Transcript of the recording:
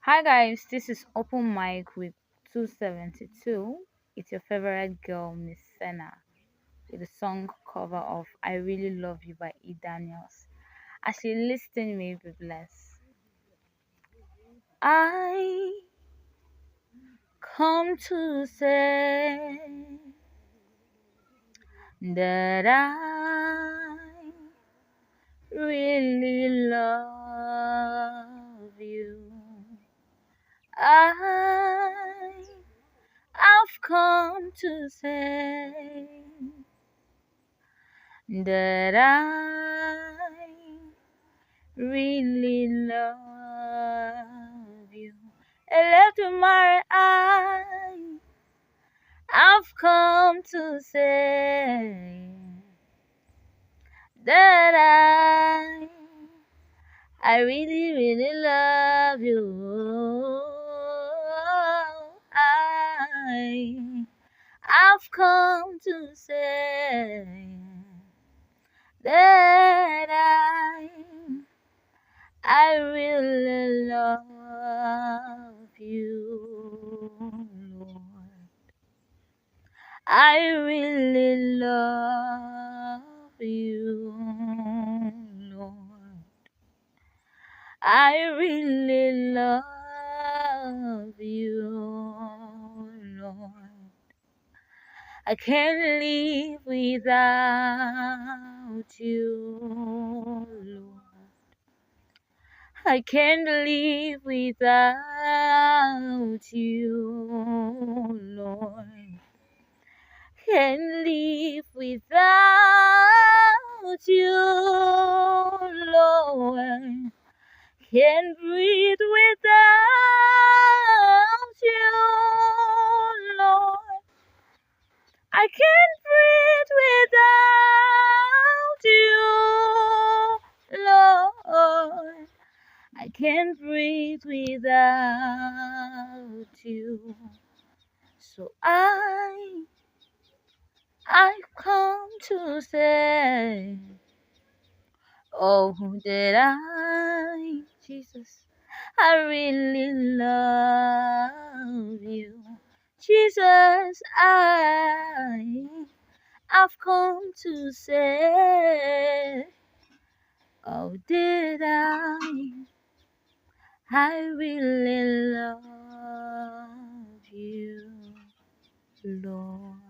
Hi guys, this is Open Mic with 272. It's your favorite girl, Miss Senna, with the song cover of I Really Love You by E. Daniels. As you listen, may be blessed. I come to say that I really love you. I I've come to say that I really love you. Electumare, I've come to say that I really, really love you. I've come to say that I really love you, Lord. I really love you, Lord. I really love you, Lord. I can't live without you, Lord. I can't live without you, Lord. Can't live without you, Lord. Can't breathe without you, Lord. I can't breathe without you, Lord. I can't breathe without you. So I come to say, oh, that Jesus, I really love you. Jesus, I've come to say, oh, did I really love you, Lord.